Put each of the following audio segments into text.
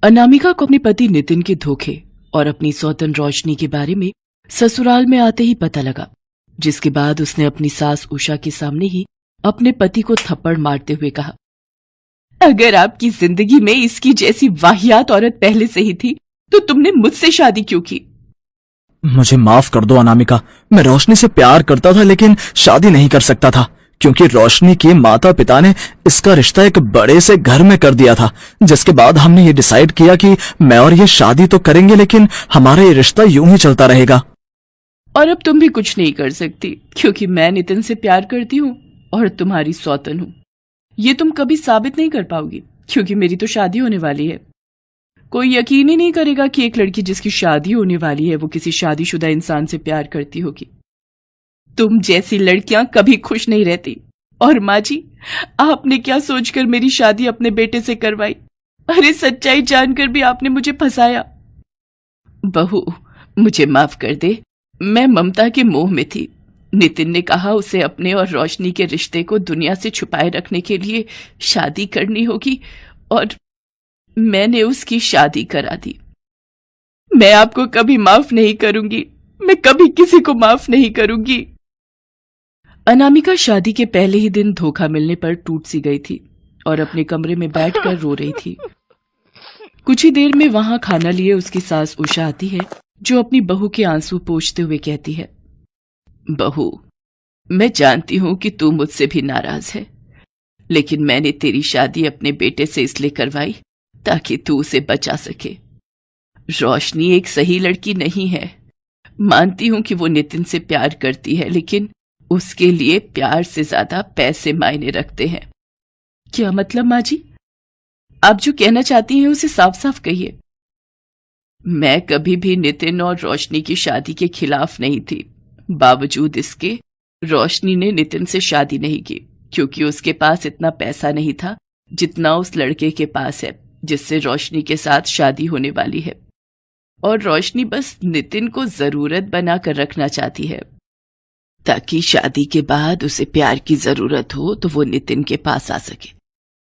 अनामिका को अपने पति नितिन के धोखे और अपनी सौतन रोशनी के बारे में ससुराल में आते ही पता लगा, जिसके बाद उसने अपनी सास उषा के सामने ही अपने पति को थप्पड़ मारते हुए कहा, अगर आपकी जिंदगी में इसकी जैसी वाहियात औरत पहले से ही थी तो तुमने मुझसे शादी क्यों की? मुझे माफ कर दो अनामिका, मैं रोशनी से प्यार करता था लेकिन शादी नहीं कर सकता था, क्योंकि रोशनी के माता पिता ने इसका रिश्ता एक बड़े से घर में कर दिया था, जिसके बाद हमने ये डिसाइड किया कि मैं और ये शादी तो करेंगे लेकिन हमारा ये रिश्ता यूं ही चलता रहेगा। और अब तुम भी कुछ नहीं कर सकती, क्योंकि मैं नितिन से प्यार करती हूँ और तुम्हारी सौतन हूँ। ये तुम कभी साबित नहीं कर पाओगी, क्योंकि मेरी तो शादी होने वाली है। कोई यकीन ही नहीं करेगा कि एक लड़की जिसकी शादी होने वाली है वो किसी शादीशुदा इंसान से प्यार करती होगी। तुम जैसी लड़कियां कभी खुश नहीं रहती। और माँ जी, आपने क्या सोचकर मेरी शादी अपने बेटे से करवाई? अरे सच्चाई जानकर भी आपने मुझे फंसाया। बहू, मुझे माफ कर दे, मैं ममता के मोह में थी। नितिन ने कहा उसे अपने और रोशनी के रिश्ते को दुनिया से छुपाए रखने के लिए शादी करनी होगी और मैंने उसकी शादी करा दी। मैं आपको कभी माफ नहीं करूंगी, मैं कभी किसी को माफ नहीं करूंगी। अनामिका शादी के पहले ही दिन धोखा मिलने पर टूट सी गई थी और अपने कमरे में बैठकर रो रही थी। कुछ ही देर में वहां खाना लिए उसकी सास उषा आती है, जो अपनी बहू के आंसू पोंछते हुए कहती है, बहू, मैं जानती हूं कि तू मुझसे भी नाराज है, लेकिन मैंने तेरी शादी अपने बेटे से इसलिए करवाई ताकि तू उसे बचा सके। रोशनी एक सही लड़की नहीं है। मानती हूं कि वो नितिन से प्यार करती है, लेकिन उसके लिए प्यार से ज्यादा पैसे मायने रखते हैं। क्या मतलब माँ जी? आप जो कहना चाहती हैं उसे साफ साफ कहिए। मैं कभी भी नितिन और रोशनी की शादी के खिलाफ नहीं थी। बावजूद इसके रोशनी ने नितिन से शादी नहीं की, क्योंकि उसके पास इतना पैसा नहीं था जितना उस लड़के के पास है जिससे रोशनी के साथ शादी होने वाली है। और रोशनी बस नितिन को जरूरत बनाकर रखना चाहती है, ताकि शादी के बाद उसे प्यार की जरूरत हो तो वो नितिन के पास आ सके।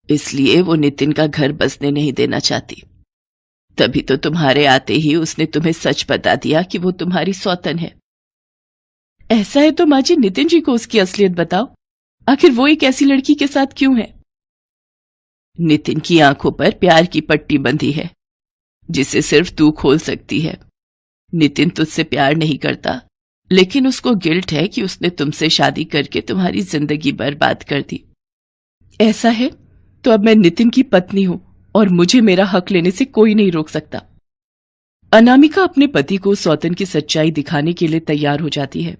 इसलिए वो नितिन का घर बसने नहीं देना चाहती। तभी तो तुम्हारे आते ही उसने तुम्हें सच बता दिया कि वो तुम्हारी सौतन है। ऐसा है तो माँ जी, नितिन जी को उसकी असलियत बताओ। आखिर वो एक ऐसी लड़की के साथ क्यों है? नितिन की आंखों पर प्यार की पट्टी बंधी है, जिसे सिर्फ तू खोल सकती है। नितिन तुझसे प्यार नहीं करता, लेकिन उसको गिल्ट है कि उसने तुमसे शादी करके तुम्हारी जिंदगी बर्बाद कर दी। ऐसा है तो अब मैं नितिन की पत्नी हूं और मुझे मेरा हक लेने से कोई नहीं रोक सकता। अनामिका अपने पति को सौतन की सच्चाई दिखाने के लिए तैयार हो जाती है।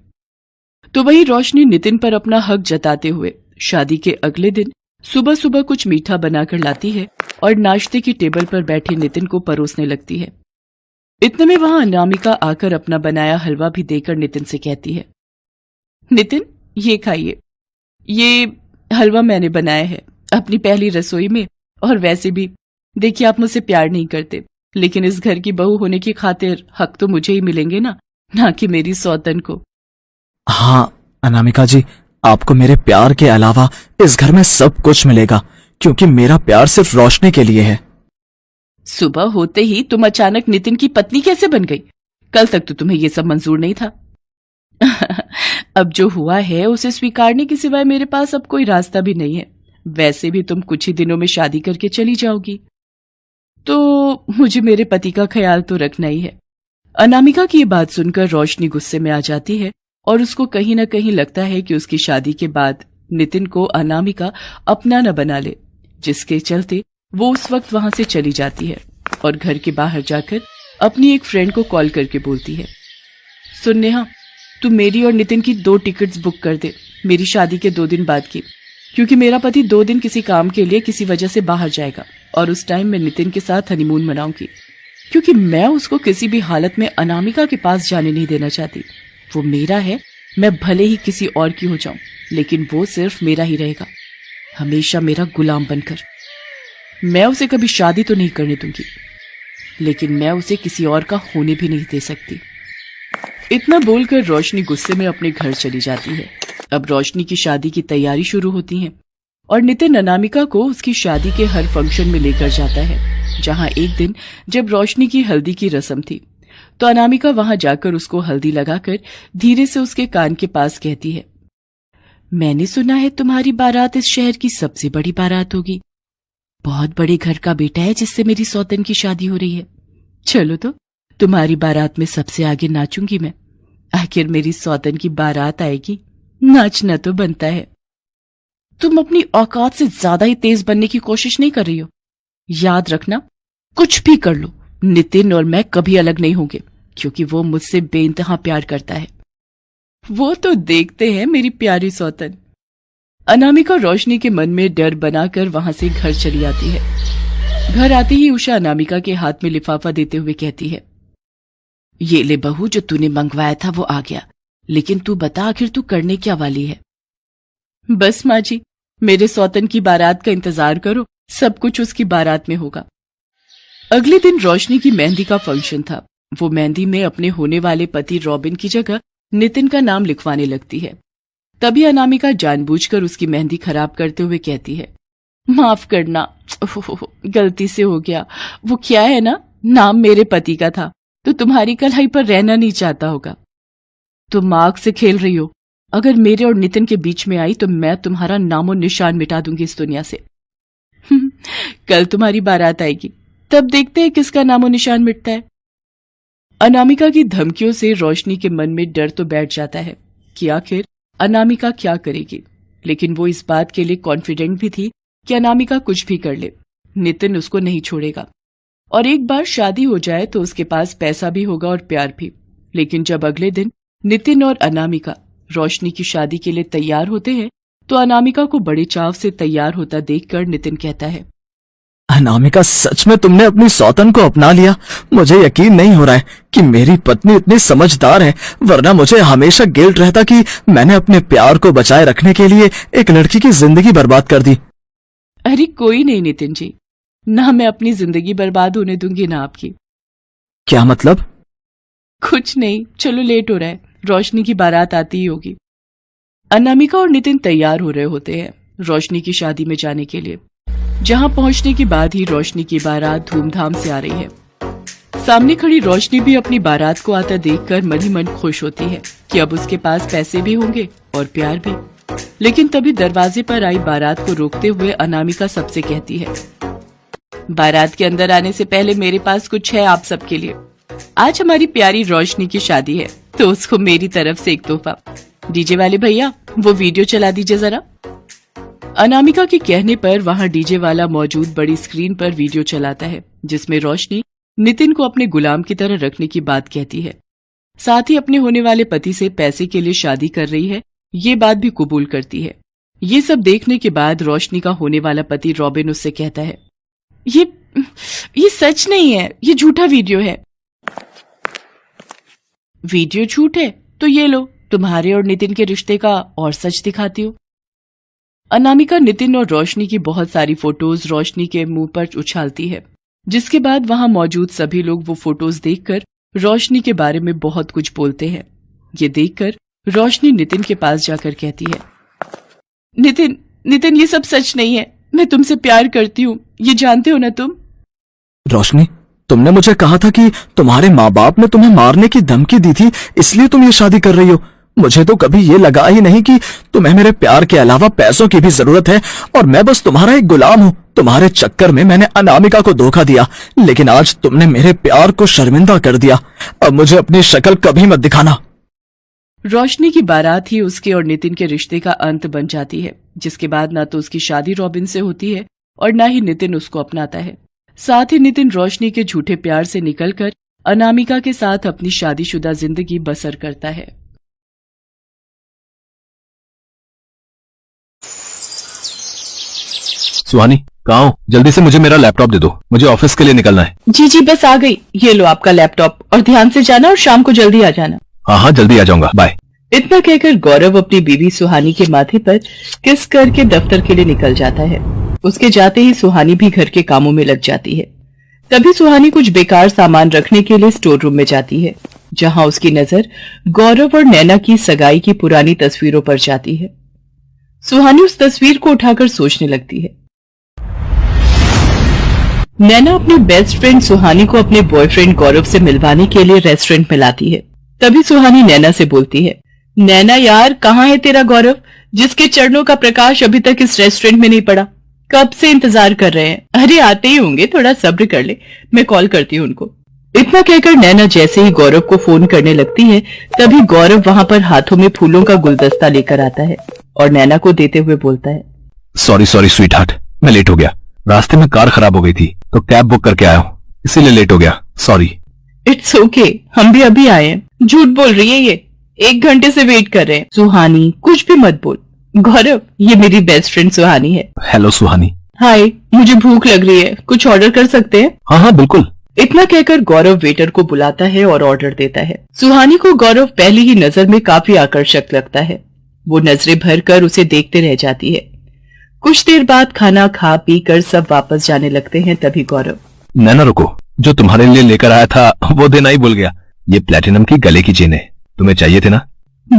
तो वही रोशनी नितिन पर अपना हक जताते हुए शादी के अगले दिन सुबह सुबह कुछ मीठा बनाकर लाती है और नाश्ते की टेबल पर बैठे नितिन को परोसने लगती है। इतने में वहां अनामिका आकर अपना बनाया हलवा भी देकर नितिन से कहती है, नितिन, ये खाइए, ये हलवा मैंने बनाया है अपनी पहली रसोई में। और वैसे भी देखिए, आप मुझसे प्यार नहीं करते, लेकिन इस घर की बहू होने की खातिर हक तो मुझे ही मिलेंगे ना कि मेरी सौतन को। हाँ अनामिका जी, आपको मेरे प्यार के अलावा इस घर में सब कुछ मिलेगा, क्योंकि मेरा प्यार सिर्फ रोशनी के लिए है। सुबह होते ही तुम अचानक नितिन की पत्नी कैसे बन गई? कल तक तो तुम्हें यह सब मंजूर नहीं था। अब जो हुआ है उसे स्वीकारने के सिवाय मेरे पास अब कोई रास्ता भी नहीं है। वैसे भी तुम कुछ ही दिनों में शादी करके चली जाओगी, तो मुझे मेरे पति का ख्याल तो रखना ही है। अनामिका की ये बात सुनकर रोशनी गुस्से में आ जाती है और उसको कहीं न कहीं लगता है कि उसकी शादी के बाद नितिन को अनामिका अपना न बना ले, जिसके चलते वो उस वक्त वहां से चली जाती है और घर के बाहर जाकर अपनी एक फ्रेंड को कॉल करके बोलती है, सुन नेहा, तू मेरी और नितिन की 2 टिकट्स बुक कर दे मेरी शादी के 2 दिन बाद की, क्योंकि मेरा पति 2 दिन किसी काम के लिए किसी वजह से बाहर जाएगा और उस टाइम मैं नितिन के साथ हनीमून मनाऊंगी, क्योंकि मैं उसको किसी भी हालत में अनामिका के पास जाने नहीं देना चाहती। वो मेरा है, मैं भले ही किसी और की हो जाऊं, लेकिन वो सिर्फ मेरा ही रहेगा, हमेशा मेरा गुलाम बनकर। मैं उसे कभी शादी तो नहीं करने दूंगी, लेकिन मैं उसे किसी और का होने भी नहीं दे सकती। इतना बोलकर रोशनी गुस्से में अपने घर चली जाती है। अब रोशनी की शादी की तैयारी शुरू होती है और नितिन अनामिका को उसकी शादी के हर फंक्शन में लेकर जाता है। जहां एक दिन जब रोशनी की हल्दी की रस्म थी तो अनामिका वहां जाकर उसको हल्दी लगाकर धीरे से उसके कान के पास कहती है, मैंने सुना है तुम्हारी बारात इस शहर की सबसे बड़ी बारात होगी। बहुत बड़े घर का बेटा है जिससे मेरी सौतन की शादी हो रही है। चलो तो तुम्हारी बारात में सबसे आगे नाचूंगी मैं। आखिर मेरी सौतन की बारात आएगी, नाचना तो बनता है। तुम अपनी औकात से ज्यादा ही तेज बनने की कोशिश नहीं कर रही हो? याद रखना, कुछ भी कर लो, नितिन और मैं कभी अलग नहीं होंगे, क्योंकि वो मुझसे बेइंतहा प्यार करता है। वो तो देखते हैं मेरी प्यारी सौतन। अनामिका रोशनी के मन में डर बनाकर वहां से घर चली आती है। घर आते ही उषा अनामिका के हाथ में लिफाफा देते हुए कहती है, ये ले बहू, जो तूने मंगवाया था वो आ गया, लेकिन तू बता आखिर तू करने क्या वाली है? बस माँ जी, मेरे सौतन की बारात का इंतजार करो, सब कुछ उसकी बारात में होगा। अगले दिन रोशनी की मेहंदी का फंक्शन था। वो मेहंदी में अपने होने वाले पति रॉबिन की जगह नितिन का नाम लिखवाने लगती है। तभी अनामिका जानबूझकर उसकी मेहंदी खराब करते हुए कहती है, माफ करना, गलती से हो गया। वो क्या है ना, नाम मेरे पति का था तो तुम्हारी कलाई पर रहना नहीं चाहता होगा। तुम आग से खेल रही हो। अगर मेरे और नितिन के बीच में आई तो मैं तुम्हारा नामो निशान मिटा दूंगी इस दुनिया से। कल तुम्हारी बारात आएगी, तब देखते हैं किसका नामो निशान मिटता है। अनामिका की धमकियों से रोशनी के मन में डर तो बैठ जाता है कि आखिर अनामिका क्या करेगी, लेकिन वो इस बात के लिए कॉन्फिडेंट भी थी कि अनामिका कुछ भी कर ले, नितिन उसको नहीं छोड़ेगा। और एक बार शादी हो जाए तो उसके पास पैसा भी होगा और प्यार भी। लेकिन जब अगले दिन नितिन और अनामिका रोशनी की शादी के लिए तैयार होते हैं तो अनामिका को बड़े चाव से तैयार होता देखकर नितिन कहता है, अनामिका, सच में तुमने अपनी सौतन को अपना लिया। मुझे यकीन नहीं हो रहा है कि मेरी पत्नी इतनी समझदार है, वरना मुझे हमेशा गिल्ट रहता कि मैंने अपने प्यार को बचाए रखने के लिए एक लड़की की जिंदगी बर्बाद कर दी। अरे कोई नहीं नितिन जी, ना मैं अपनी जिंदगी बर्बाद होने दूंगी ना आपकी। क्या मतलब? कुछ नहीं, चलो लेट हो रहा है, रोशनी की बारात आती ही होगी। अनामिका और नितिन तैयार हो रहे होते हैं रोशनी की शादी में जाने के लिए। जहां पहुंचने के बाद ही रोशनी की बारात धूमधाम से आ रही है। सामने खड़ी रोशनी भी अपनी बारात को आता देखकर मन ही मन खुश होती है कि अब उसके पास पैसे भी होंगे और प्यार भी। लेकिन तभी दरवाजे पर आई बारात को रोकते हुए अनामिका सबसे कहती है, बारात के अंदर आने से पहले मेरे पास कुछ है आप सबके लिए। आज हमारी प्यारी रोशनी की शादी है तो उसको मेरी तरफ से एक तोहफा। डीजे वाले भैया, वो वीडियो चला दीजिए जरा। अनामिका के कहने पर वहां डीजे वाला मौजूद बड़ी स्क्रीन पर वीडियो चलाता है, जिसमें रोशनी नितिन को अपने गुलाम की तरह रखने की बात कहती है। साथ ही अपने होने वाले पति से पैसे के लिए शादी कर रही है, ये बात भी कबूल करती है। ये सब देखने के बाद रोशनी का होने वाला पति रॉबिन उससे कहता है, ये सच नहीं है, ये झूठा वीडियो है। वीडियो झूठ है तो ये लो, तुम्हारे और नितिन के रिश्ते का और सच दिखाती हूँ। अनामिका नितिन और रोशनी की बहुत सारी फोटोज रोशनी के मुंह पर उछालती है, जिसके बाद वहां मौजूद सभी लोग वो फोटोज देखकर रोशनी के बारे में बहुत कुछ बोलते हैं। ये देखकर रोशनी नितिन के पास जाकर कहती है, नितिन ये सब सच नहीं है, मैं तुमसे प्यार करती हूँ, ये जानते हो ना तुम। रोशनी, तुमने मुझे कहा था कि तुम्हारे माँ बाप ने तुम्हें मारने की धमकी दी थी, इसलिए तुम ये शादी कर रही हो। मुझे तो कभी ये लगा ही नहीं कि तुम्हें मेरे प्यार के अलावा पैसों की भी जरूरत है और मैं बस तुम्हारा एक गुलाम हूँ। तुम्हारे चक्कर में मैंने अनामिका को धोखा दिया, लेकिन आज तुमने मेरे प्यार को शर्मिंदा कर दिया। अब मुझे अपनी शक्ल कभी मत दिखाना। रोशनी की बारात ही उसके और नितिन के रिश्ते का अंत बन जाती है, जिसके बाद ना तो उसकी शादी रॉबिन से होती है और ना ही नितिन उसको अपनाता है। साथ ही नितिन रोशनी के झूठे प्यार से निकलकर अनामिका के साथ अपनी शादीशुदा जिंदगी बसर करता है। सुहानी, कहाँ हो? जल्दी से मुझे मेरा लैपटॉप दे दो, मुझे ऑफिस के लिए निकलना है। जी बस आ गई, ये लो आपका लैपटॉप, और ध्यान से जाना और शाम को जल्दी आ जाना। हाँ जल्दी आ जाऊंगा, बाय। इतना कहकर गौरव अपनी बीवी सुहानी के माथे पर किस करके दफ्तर के लिए निकल जाता है। उसके जाते ही सुहानी भी घर के कामों में लग जाती है। तभी सुहानी कुछ बेकार सामान रखने के लिए स्टोर रूम में जाती है, जहां उसकी नजर गौरव और नैना की सगाई की पुरानी तस्वीरों पर जाती है। सुहानी उस तस्वीर को उठाकर सोचने लगती है, नैना अपनी बेस्ट फ्रेंड सुहानी को अपने बॉयफ्रेंड गौरव से मिलवाने के लिए रेस्टोरेंट में लाती है। तभी सुहानी नैना से बोलती है, नैना यार, कहाँ है तेरा गौरव, जिसके चरणों का प्रकाश अभी तक इस रेस्टोरेंट में नहीं पड़ा? कब से इंतजार कर रहे हैं। अरे आते ही होंगे, थोड़ा सब्र कर ले, मैं कॉल करती हूँ उनको। इतना कहकर नैना जैसे ही गौरव को फोन करने लगती है, तभी गौरव वहां पर हाथों में फूलों का गुलदस्ता लेकर आता है और नैना को देते हुए बोलता है, सॉरी स्वीट हार्ट, मैं लेट हो गया। रास्ते में कार खराब हो गई थी तो कैब बुक करके आया हूँ, इसीलिए लेट हो गया, सॉरी। इट्स ओके, हम भी अभी आए हैं। झूठ बोल रही है ये, 1 घंटे से वेट कर रहे हैं। सुहानी कुछ भी मत बोल। गौरव, ये मेरी बेस्ट फ्रेंड सुहानी है। हेलो सुहानी। हाय, मुझे भूख लग रही है, कुछ ऑर्डर कर सकते हैं? हाँ हाँ बिल्कुल। इतना कहकर गौरव वेटर को बुलाता है और ऑर्डर देता है। सुहानी को गौरव पहली ही नजर में काफी आकर्षक लगता है। वो नजरें भर कर उसे देखते रह जाती है। कुछ देर बाद खाना खा पी कर सब वापस जाने लगते हैं। तभी गौरव, नैना रुको, जो तुम्हारे लिए लेकर आया था वो देना ही भूल गया। ये प्लेटिनम की गले की चेन है, तुम्हें चाहिए थे ना?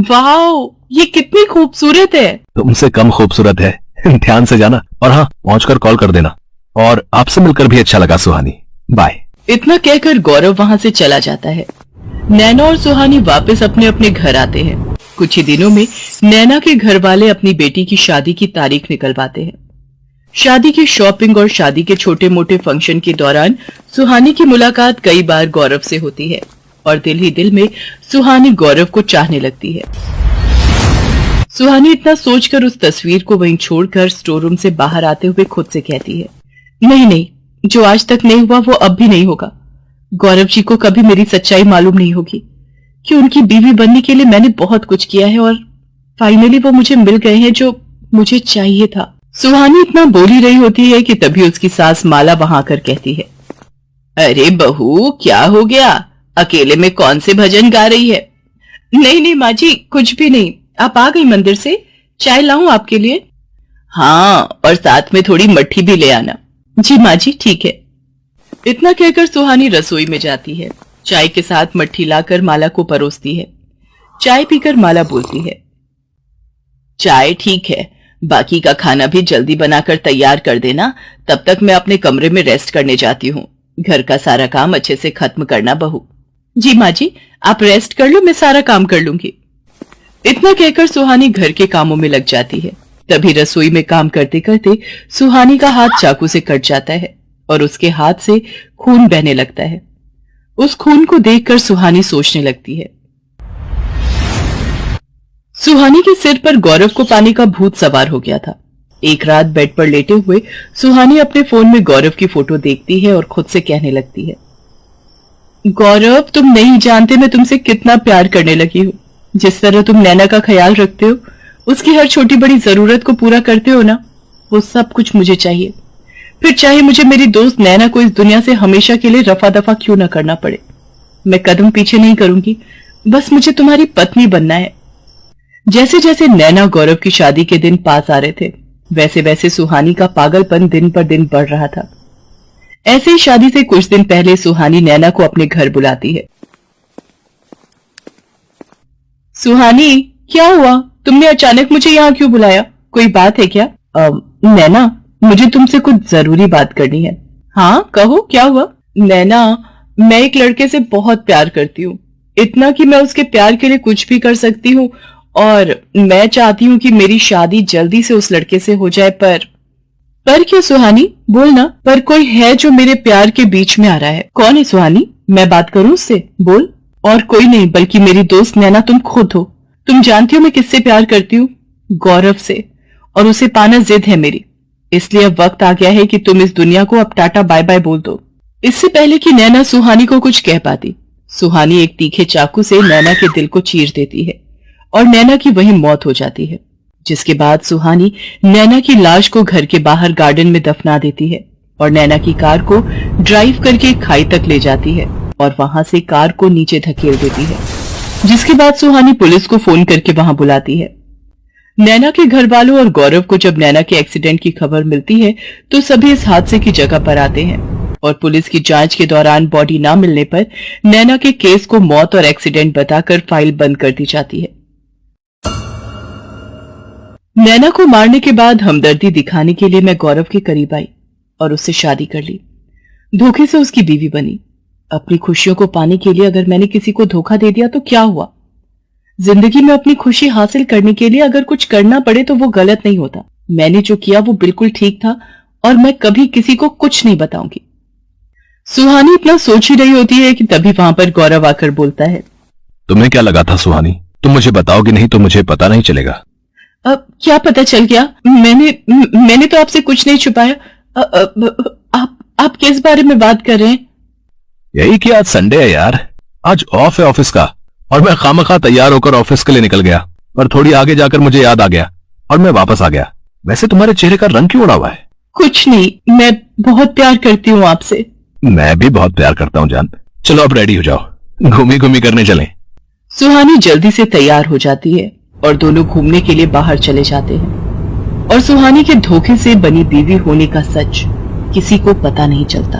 वाओ, ये कितनी खूबसूरत है। तुमसे कम खूबसूरत है। ध्यान से जाना और हाँ, पहुंचकर कॉल कर देना। और आपसे मिलकर भी अच्छा लगा सुहानी, बाय। इतना कहकर गौरव वहां से चला जाता है। नैना और सुहानी वापस अपने अपने घर आते हैं। कुछ ही दिनों में नैना के घर वाले अपनी बेटी की शादी की तारीख निकलवाते हैं। शादी की शॉपिंग और शादी के छोटे मोटे फंक्शन के दौरान सुहानी की मुलाकात कई बार गौरव से होती है और दिल ही दिल में सुहानी गौरव को चाहने लगती है। सुहानी इतना सोचकर उस तस्वीर को वहीं छोड़कर स्टोर रूम से बाहर आते हुए खुद से कहती है, नहीं नहीं, जो आज तक नहीं हुआ वो अब भी नहीं होगा। गौरव जी को कभी मेरी सच्चाई मालूम नहीं होगी कि उनकी बीवी बनने के लिए मैंने बहुत कुछ किया है और फाइनली वो मुझे मिल गए हैं जो मुझे चाहिए था। सुहानी इतना बोल ही रही होती है कि तभी उसकी सास माला वहां आकर कहती है, अरे बहू, क्या हो गया, अकेले में कौन से भजन गा रही है? नहीं नहीं माँ जी, कुछ भी नहीं, आप आ गई मंदिर से, चाय लाऊं आपके लिए? हाँ, और साथ में थोड़ी मट्ठी भी ले आना। जी माँ जी, ठीक है। इतना कहकर सुहानी रसोई में जाती है। चाय के साथ मट्ठी लाकर माला को परोसती है। चाय पीकर माला बोलती है, चाय ठीक है, बाकी का खाना भी जल्दी बनाकर तैयार कर देना, तब तक मैं अपने कमरे में रेस्ट करने जाती हूँ। घर का सारा काम अच्छे से खत्म करना बहू। जी माँ जी, आप रेस्ट कर लो, मैं सारा काम कर लूंगी। इतना कहकर सुहानी घर के कामों में लग जाती है। तभी रसोई में काम करते करते सुहानी का हाथ चाकू से कट जाता है और उसके हाथ से खून बहने लगता है। उस खून को देखकर सुहानी सोचने लगती है। सुहानी के सिर पर गौरव को पाने का भूत सवार हो गया था। एक रात बेड पर लेटे हुए सुहानी अपने फोन में गौरव की फोटो देखती है और खुद से कहने लगती है, गौरव, तुम नहीं जानते मैं तुमसे कितना प्यार करने लगी हूँ। जिस तरह तुम नैना का ख्याल रखते हो, उसकी हर छोटी बड़ी जरूरत को पूरा करते हो ना, वो सब कुछ मुझे चाहिए। फिर चाहे मुझे मेरी दोस्त नैना को इस दुनिया से हमेशा के लिए रफा दफा क्यों न करना पड़े, मैं कदम पीछे नहीं करूंगी। बस मुझे तुम्हारी पत्नी बनना है। जैसे जैसे नैना गौरव की शादी के दिन पास आ रहे थे, वैसे वैसे सुहानी का पागलपन दिन पर दिन बढ़ रहा था। ऐसे ही शादी से कुछ दिन पहले सुहानी नैना को अपने घर बुलाती है। सुहानी, क्या हुआ, तुमने अचानक मुझे यहाँ क्यों बुलाया? कोई बात है क्या? नैना, मुझे तुमसे कुछ जरूरी बात करनी है। हाँ कहो, क्या हुआ? नैना, मैं एक लड़के से बहुत प्यार करती हूँ, इतना कि मैं उसके प्यार के लिए कुछ भी कर सकती हूँ और मैं चाहती हूँ कि मेरी शादी जल्दी से उस लड़के से हो जाए। पर क्यों सुहानी, बोलना। पर कोई है जो मेरे प्यार के बीच में आ रहा है। कौन है सुहानी? मैं बात करूं उससे? बोल। और कोई नहीं बल्कि मेरी दोस्त नैना, तुम खुद हो। तुम जानती हो मैं किससे प्यार करती हूँ? गौरव से, और उसे पाना जिद है मेरी। इसलिए अब वक्त आ गया है कि तुम इस दुनिया को अब टाटा बाय बाय बोल दो। इससे पहले कि नैना सुहानी को कुछ कह पाती, सुहानी एक तीखे चाकू से नैना के दिल को चीर देती है और नैना की वहीं मौत हो जाती है। जिसके बाद सुहानी नैना की लाश को घर के बाहर गार्डन में दफना देती है और नैना की कार को ड्राइव करके खाई तक ले जाती है और वहां से कार को नीचे धकेल देती है। जिसके बाद सुहानी पुलिस को फोन करके वहां बुलाती है। नैना के घर वालों और गौरव को जब नैना के एक्सीडेंट की खबर मिलती है तो सभी इस हादसे की जगह पर आते हैं और पुलिस की जांच के दौरान बॉडी न मिलने पर नैना के केस को मौत और एक्सीडेंट बताकर फाइल बंद कर दी जाती है। नैना को मारने के बाद हमदर्दी दिखाने के लिए मैं गौरव के करीब आई और उससे शादी कर ली। धोखे से उसकी बीवी बनी। अपनी खुशियों को पाने के लिए अगर मैंने किसी को धोखा दे दिया तो क्या हुआ? जिंदगी में अपनी खुशी हासिल करने के लिए अगर कुछ करना पड़े तो वो गलत नहीं होता। मैंने जो किया वो बिल्कुल ठीक था और मैं कभी किसी को कुछ नहीं बताऊंगी। सुहानी इतना सोच ही रही होती है कि तभी वहां पर गौरव आकर बोलता है, तुम्हें क्या लगा था सुहानी? तुम मुझे बताओगे नहीं तो मुझे पता नहीं चलेगा। अब क्या पता चल गया? मैंने तो आपसे कुछ नहीं छुपाया। आप किस बारे में बात कर रहे हैं? यही कि आज संडे है यार, आज ऑफ है ऑफिस का, और मैं खामखा तैयार होकर ऑफिस के लिए निकल गया, पर थोड़ी आगे जाकर मुझे याद आ गया और मैं वापस आ गया। वैसे तुम्हारे चेहरे का रंग क्यों उड़ा हुआ है? कुछ नहीं, मैं बहुत प्यार करती हूँ आपसे। मैं भी बहुत प्यार करता हूँ जान। चलो अब रेडी हो जाओ, घूमी घूमी करने चलें। सुहानी जल्दी से तैयार हो जाती है और दोनों घूमने के लिए बाहर चले जाते हैं और सुहानी के धोखे से बनी बीवी होने का सच किसी को पता नहीं चलता।